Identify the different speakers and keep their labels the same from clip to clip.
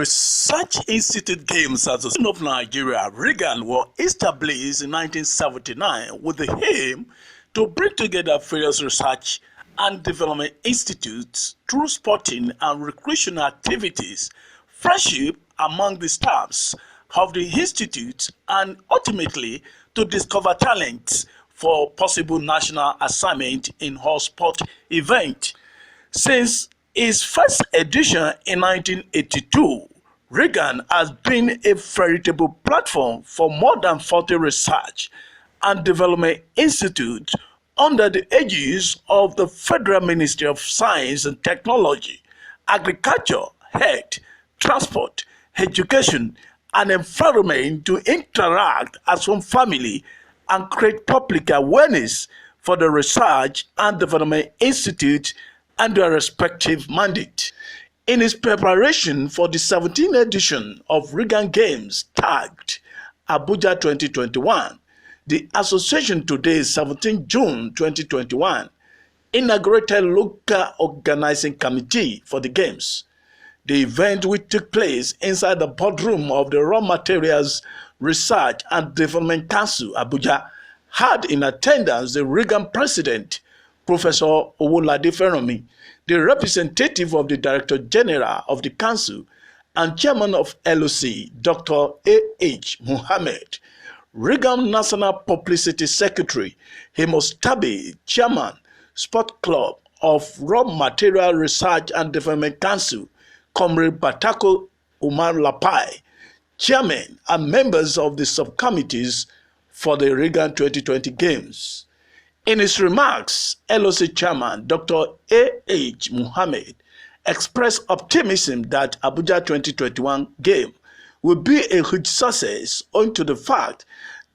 Speaker 1: Research Institute Games Association of Nigeria, RIGAN, were established in 1979 with the aim to bring together various research and development institutes through sporting and recreational activities, friendship among the staffs of the institute, and ultimately to discover talents for possible national assignment in all sport events. Since its first edition in 1982, RIGAN has been a veritable platform for more than 40 research and development institutes under the aegis of the Federal Ministry of Science and Technology, Agriculture, Health, Transport, Education, and Environment to interact as one family and create public awareness for the research and development institute and their respective mandate. In its preparation for the 17th edition of RIGAN Games tagged Abuja 2021, the association today, 17 June 2021, inaugurated Local Organizing Committee for the Games. The event, which took place inside the boardroom of the Raw Materials Research and Development Council, Abuja, had in attendance the RIGAN President, Professor Owolade Feranmi, the representative of the Director General of the Council and Chairman of LOC, Dr. A.H. Mohammed, RIGAN National Publicity Secretary, Amos Tabi, Chairman, Sport Club of Raw Material Research and Development Council, Comrade Batako Umar Lapai, Chairman, and members of the subcommittees for the RIGAN 2020 Games. In his remarks, LOC Chairman Dr. A.H. Mohammed expressed optimism that Abuja 2021 game will be a huge success owing to the fact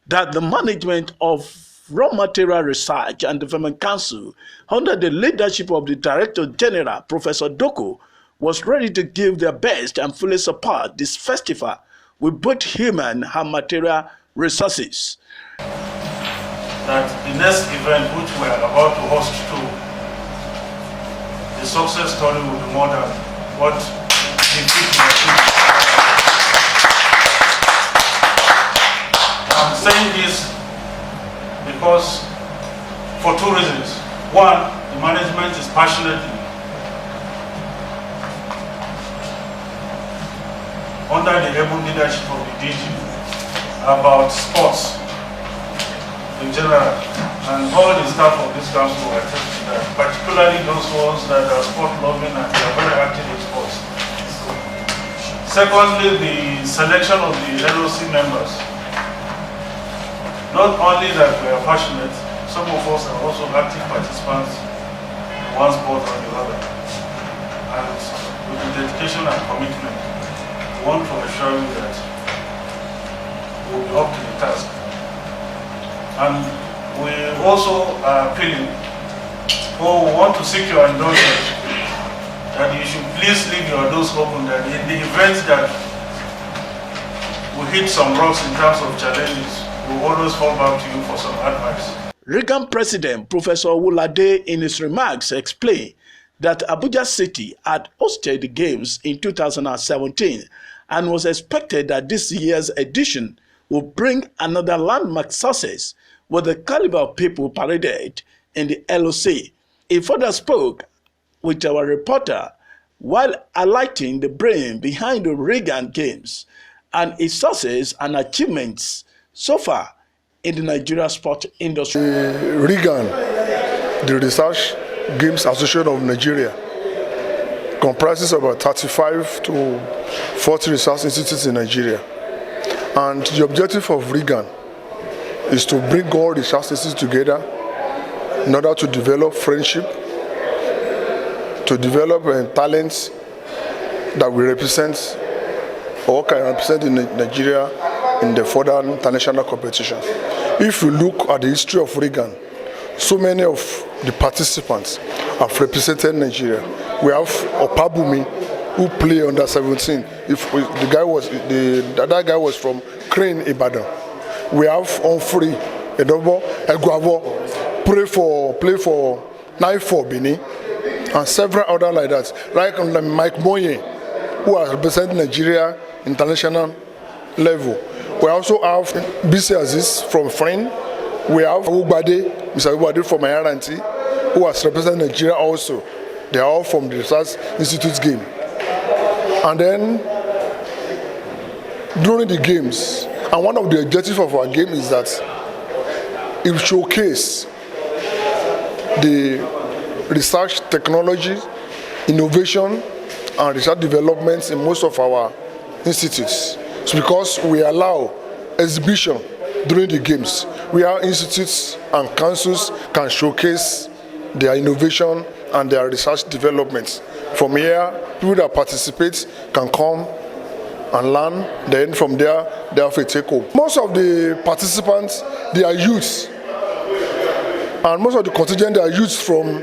Speaker 1: that the management of Raw Material Research and Development Council, under the leadership of the Director General, Professor Doko, was ready to give their best and fully support this festival with both human and material resources.
Speaker 2: That the next event, which we are about to host too, the success story will be more than what the people achieved. I'm saying this because for two reasons. One, the management is passionate under the able leadership of the DG about sports in general, and all the staff of this council will attest to that, particularly those ones that are sport loving and they are very active in sports. Secondly, the selection of the LOC members. Not only that we are passionate, some of us are also active participants in one sport or the other. And with the dedication and commitment, we want to assure you that we will be up to the task. And we also are appealing, or we want to seek your indulgence, that you should please leave your doors open, that in the event that we hit some rocks in terms of challenges, we will always fall back to you for some advice.
Speaker 1: RIGAN President Professor Owolade in his remarks explained that Abuja City had hosted the Games in 2017 and was expected that this year's edition will bring another landmark success with the caliber of people paraded in the LOC. He further spoke with our reporter while highlighting the brain behind the RIGAN Games and its success and achievements so far in the Nigeria sport industry.
Speaker 3: RIGAN, the Research Games Association of Nigeria, comprises about 35 to 40 research institutes in Nigeria. And the objective of RIGAN is to bring all the research institutes together in order to develop friendship, to develop talents that we represent or can represent in Nigeria in the further international competition. If you look at the history of RIGAN, so many of the participants have represented Nigeria. We have Opabumi, who play under 17. If the other guy was from Crane Ibadan. We have Onfrey, Edobo, Eguavo, play for 9-4 Bini, and several other like that. Like Mike Moye, who are representing Nigeria international level. We also have BC Aziz from FRIN. We have Mr. Ubade from Rmrdc, who has represented Nigeria also. They are all from the Research Institute game. And then during the games, and one of the objectives of our game is that it will showcase the research, technology, innovation, and research developments in most of our institutes. So because we allow exhibition during the games, where institutes and councils can showcase their innovation and their research developments. From here, people that participate can come and learn, then from there, they have a take home. Most of the participants, they are youths, and most of the contingent, they are youths from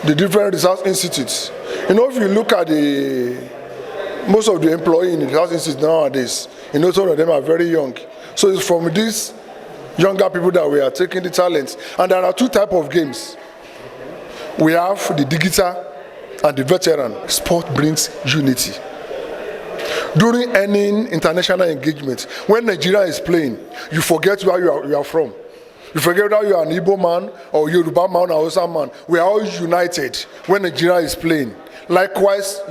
Speaker 3: the different research institutes. You know, if you look at most of the employees in the research institute nowadays, you know, some of them are very young. So it's from these younger people that we are taking the talents. And there are two types of games. We have the digital and the veteran. Sport brings unity. During any international engagement, when Nigeria is playing, you forget where you are from. You forget whether you are an Igbo man or Yoruba man or Hausa man. We are all united when Nigeria is playing. Likewise,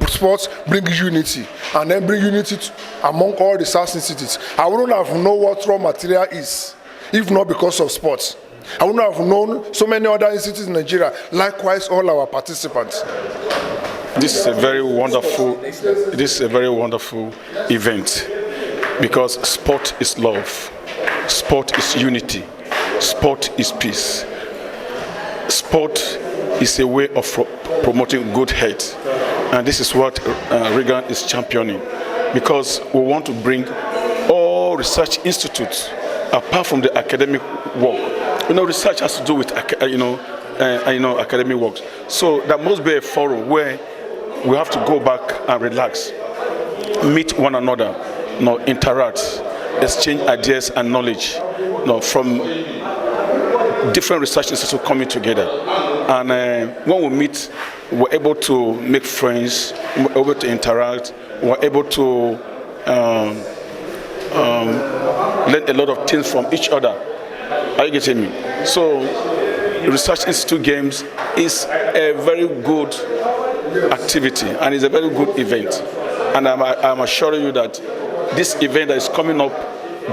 Speaker 3: sports bring unity, and then bring unity among all the research institutes. I wouldn't have known what raw material is if not because of sports. I wouldn't have known so many other institutes in Nigeria. Likewise, all our participants.
Speaker 4: This is a very wonderful event, because sport is love, sport is unity, sport is peace. Sport is a way of promoting good health, and this is what RIGAN is championing, because we want to bring all research institutes apart from the academic work. You know, research has to do with academic work, so there must be a forum where we have to go back and relax, meet one another, interact, exchange ideas and knowledge, from different research institutes coming together. And when we meet, we're able to make friends, we're able to interact, we're able to learn a lot of things from each other. Are you getting me? So, Research Institute Games is a very good activity, and it's a very good event. And I'm assuring you that this event that is coming up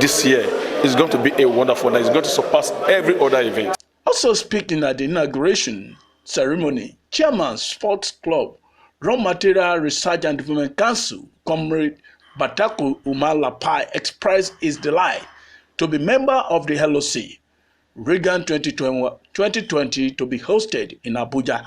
Speaker 4: this year is going to be a wonderful one. It's going to surpass every other event.
Speaker 1: Also speaking at the inauguration ceremony, Chairman Sports Club, Raw Material Research and Development Council, Comrade Bataku Umar Lapai, expressed his delight to be member of the LOC RIGAN 2020 to be hosted in Abuja.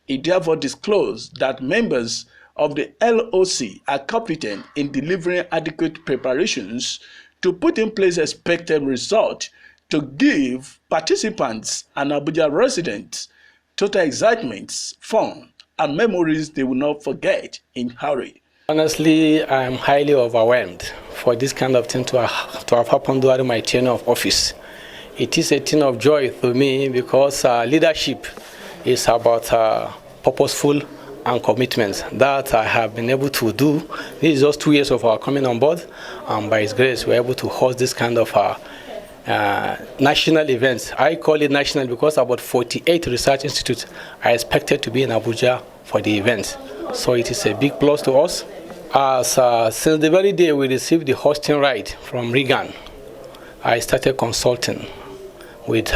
Speaker 1: He therefore disclosed that members of the LOC are competent in delivering adequate preparations to put in place expected results to give participants and Abuja residents total excitement, fun, and memories they will not forget in hurry.
Speaker 5: Honestly, I am highly overwhelmed for this kind of thing to have happened during my tenure of office. It is a thing of joy to me, because leadership is about purposeful and commitment that I have been able to do. This is just 2 years of our coming on board, and by His grace, we're able to host this kind of national events. I call it national because about 48 research institutes are expected to be in Abuja for the event. So it is a big plus to us. Since the very day we received the hosting right from RIGAN, I started consulting with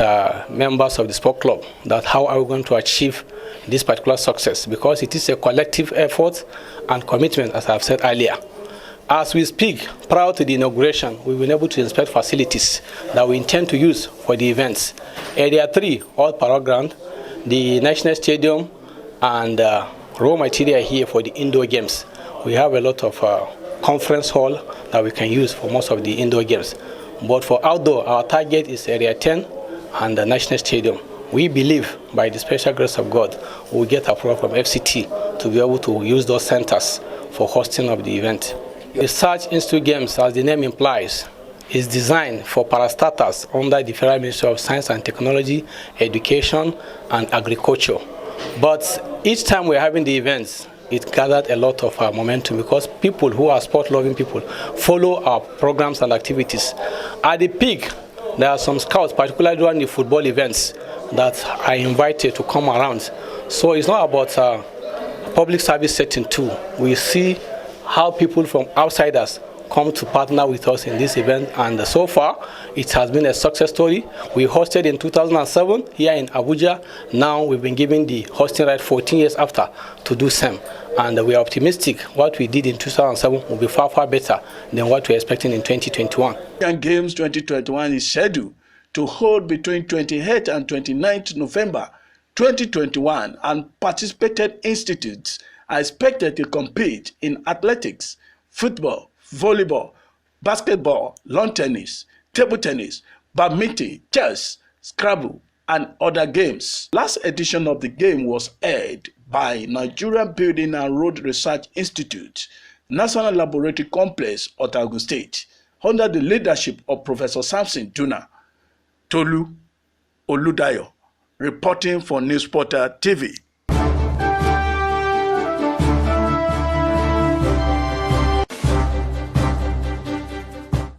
Speaker 5: members of the sport club that how are we going to achieve this particular success, because it is a collective effort and commitment, as I've said earlier. As we speak, prior to the inauguration, we've been able to inspect facilities that we intend to use for the events. Area 3, all paraground, the National Stadium, and raw material here for the indoor games. We have a lot of conference hall that we can use for most of the indoor games. But for outdoor, our target is Area 10 and the National Stadium. We believe, by the special grace of God, we'll get approval from FCT to be able to use those centers for hosting of the event. Research Institute Games, as the name implies, is designed for parastatals under the Federal Ministry of Science and Technology, Education, and Agriculture. But each time we're having the events, it gathered a lot of momentum because people who are sport-loving people follow our programs and activities. At the peak, there are some scouts, particularly during the football events, that are invited to come around. So it's not about public service setting too. We see how people from outsiders come to partner with us in this event, and so far it has been a success story. We hosted in 2007 here in Abuja. Now we've been given the hosting right 14 years after to do same, and we are optimistic what we did in 2007 will be far better than what we're expecting in 2021.
Speaker 1: RIGAN Games 2021 is scheduled to hold between 28th and 29th November 2021, and participated institutes are expected to compete in athletics, football, volleyball, basketball, lawn tennis, table tennis, badminton, chess, Scrabble, and other games. Last edition of the game was held by Nigerian Building and Road Research Institute, National Laboratory Complex, Otago State, under the leadership of Professor Samson Duna. Tolu Oludayo, reporting for News Portal TV.